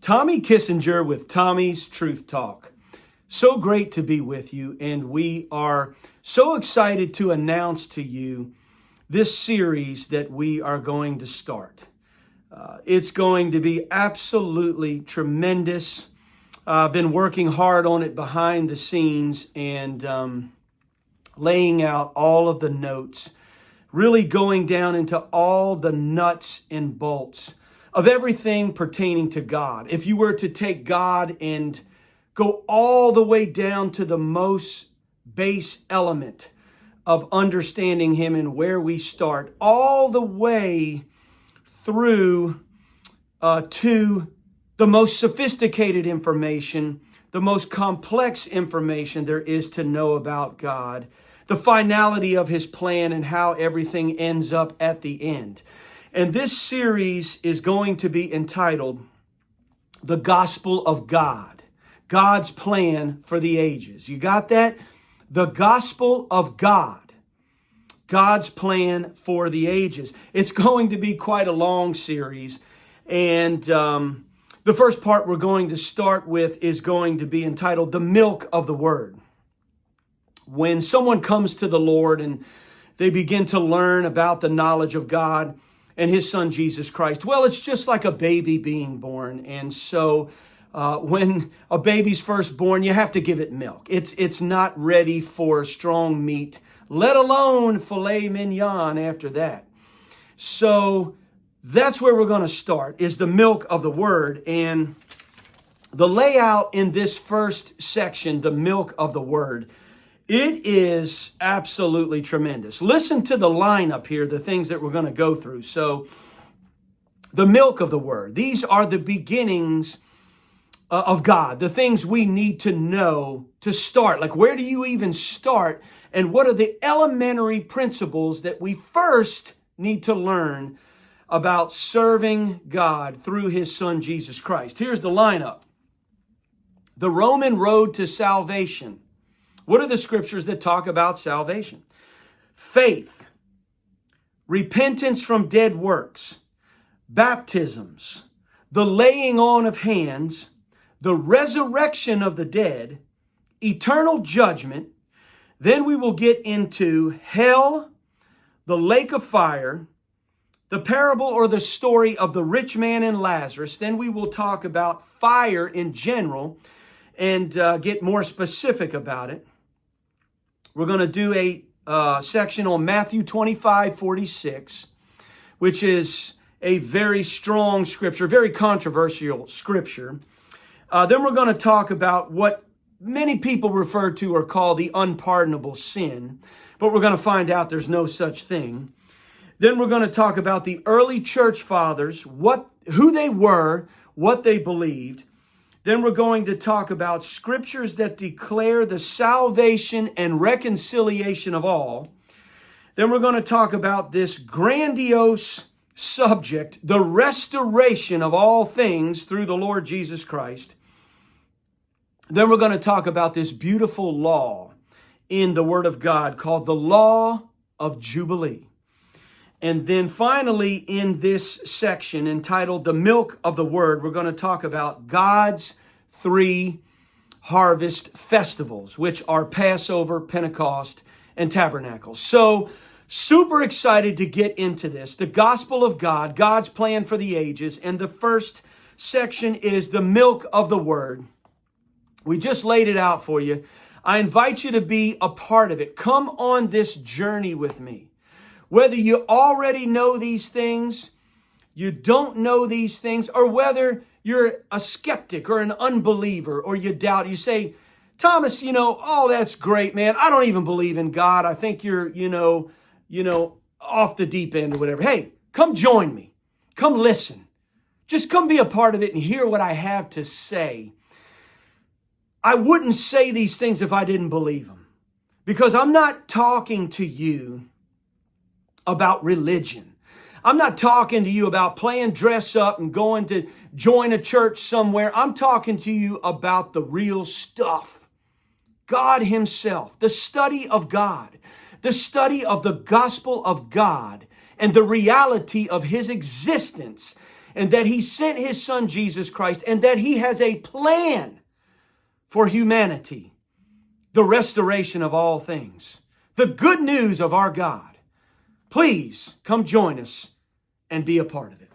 Tommy Kissinger with Tommy's Truth Talk. So great to be with you, and we are so excited to announce to you this series that we are going to start. It's going to be absolutely tremendous. I've been working hard on it behind the scenes and laying out all of the notes, really going down into all the nuts and bolts of everything pertaining to God. If you were to take God and go all the way down to the most base element of understanding Him and where we start, all the way through to the most sophisticated information, the most complex information there is to know about God, the finality of His plan and how everything ends up at the end. And this series is going to be entitled The Gospel of God, God's Plan for the Ages. You got that? The Gospel of God, God's Plan for the Ages. It's going to be quite a long series. And the first part we're going to start with is going to be entitled The Milk of the Word. When someone comes to the Lord and they begin to learn about the knowledge of God and His Son, Jesus Christ, well, it's just like a baby being born. And so when a baby's first born, you have to give it milk. It's not ready for strong meat, let alone filet mignon after that. So that's where we're going to start, is the milk of the Word. And the layout in this first section, the milk of the Word, it is absolutely tremendous. Listen to the lineup here, the things that we're going to go through. So, the milk of the Word. These are the beginnings of God, the things we need to know to start. Like, where do you even start? And what are the elementary principles that we first need to learn about serving God through His Son, Jesus Christ? Here's the lineup. The Roman road to salvation. What are the scriptures that talk about salvation? Faith, repentance from dead works, baptisms, the laying on of hands, the resurrection of the dead, eternal judgment. Then we will get into hell, the lake of fire, the parable or the story of the rich man and Lazarus. Then we will talk about fire in general and get more specific about it. We're going to do a section on Matthew 25:46, which is a very strong scripture, very controversial scripture. Then we're going to talk about what many people refer to or call the unpardonable sin, but we're going to find out there's no such thing. Then we're going to talk about the early church fathers, who they were, what they believed. Then we're going to talk about scriptures that declare the salvation and reconciliation of all. Then we're going to talk about this grandiose subject, the restoration of all things through the Lord Jesus Christ. Then we're going to talk about this beautiful law in the Word of God called the law of jubilee. And then finally, in this section entitled The Milk of the Word, we're going to talk about God's three harvest festivals, which are Passover, Pentecost, and Tabernacles. So, super excited to get into this. The gospel of God, God's plan for the ages. And the first section is the milk of the Word. We just laid it out for you. I invite you to be a part of it. Come on this journey with me. Whether you already know these things, you don't know these things, or whether you're a skeptic or an unbeliever or you doubt, you say, Thomas, oh, that's great, man. I don't even believe in God. I think you're, off the deep end or whatever. Hey, come join me. Come listen. Just come be a part of it and hear what I have to say. I wouldn't say these things if I didn't believe them, because I'm not talking to you about religion. I'm not talking to you about playing dress up and going to join a church somewhere. I'm talking to you about the real stuff. God Himself, the study of God, the study of the gospel of God and the reality of His existence and that He sent His Son, Jesus Christ, and that He has a plan for humanity, the restoration of all things, the good news of our God. Please come join us and be a part of it.